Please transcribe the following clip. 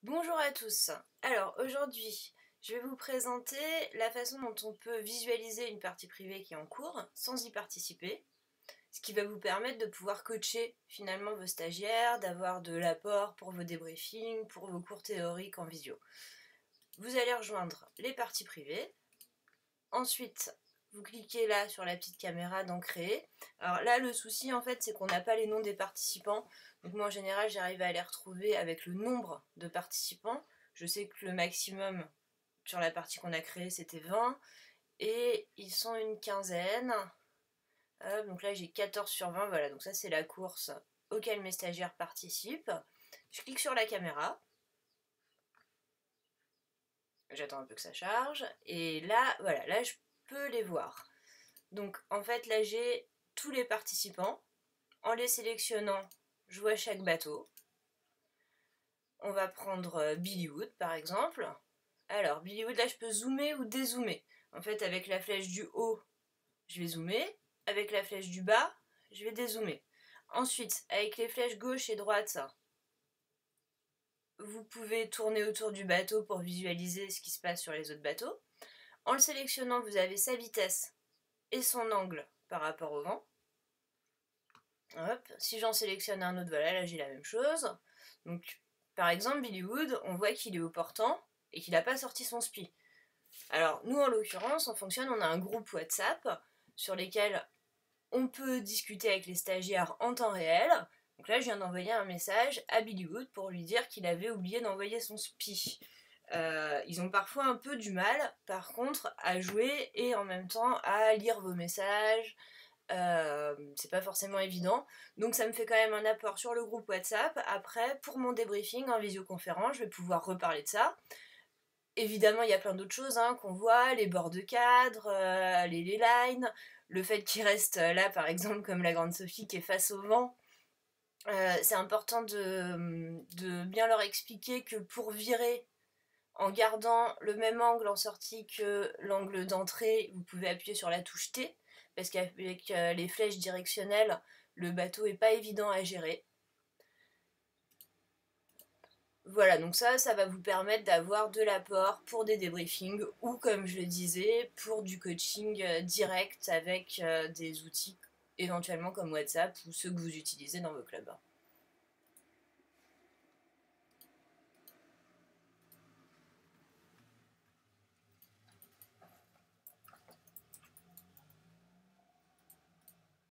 Bonjour à tous. Alors aujourd'hui, je vais vous présenter la façon dont on peut visualiser une partie privée qui est en cours sans y participer, ce qui va vous permettre de pouvoir coacher finalement vos stagiaires, d'avoir de l'apport pour vos débriefings, pour vos cours théoriques en visio. Vous allez rejoindre les parties privées. Ensuite, vous cliquez là sur la petite caméra dans Créer. Alors là, le souci en fait, c'est qu'on n'a pas les noms des participants. Donc moi en général, j'arrive à les retrouver avec le nombre de participants. Je sais que le maximum sur la partie qu'on a créée, c'était 20. Et ils sont une quinzaine. Hop, donc là, j'ai 14 sur 20. Voilà, donc ça, c'est la course auquel mes stagiaires participent. Je clique sur la caméra. J'attends un peu que ça charge. Et là, voilà, là, je peux les voir. Donc en fait là j'ai tous les participants. En les sélectionnant, je vois chaque bateau. On va prendre Billywood par exemple. Alors Billywood, là je peux zoomer ou dézoomer. En fait avec la flèche du haut, je vais zoomer. Avec la flèche du bas, je vais dézoomer. Ensuite, avec les flèches gauche et droite, vous pouvez tourner autour du bateau pour visualiser ce qui se passe sur les autres bateaux. En le sélectionnant, vous avez sa vitesse et son angle par rapport au vent. Hop. Si j'en sélectionne un autre, voilà, là j'ai la même chose. Donc, par exemple, Billywood, on voit qu'il est au portant et qu'il n'a pas sorti son SPI. Alors, nous, en l'occurrence, on fonctionne, on a un groupe WhatsApp sur lesquels on peut discuter avec les stagiaires en temps réel. Donc là, je viens d'envoyer un message à Billywood pour lui dire qu'il avait oublié d'envoyer son SPI. Ils ont parfois un peu du mal, par contre, à jouer et en même temps à lire vos messages. C'est pas forcément évident, donc ça me fait quand même un apport sur le groupe WhatsApp. Après, pour mon débriefing en visioconférence, je vais pouvoir reparler de ça. Évidemment, il y a plein d'autres choses qu'on voit, les bords de cadre, les lines, le fait qu'ils restent là, par exemple, comme la grande Sophie qui est face au vent. C'est important de bien leur expliquer que pour virer en gardant le même angle en sortie que l'angle d'entrée, vous pouvez appuyer sur la touche T, parce qu'avec les flèches directionnelles, le bateau est pas évident à gérer. Voilà, donc ça va vous permettre d'avoir de l'apport pour des débriefings ou, comme je le disais, pour du coaching direct avec des outils éventuellement comme WhatsApp ou ceux que vous utilisez dans vos clubs.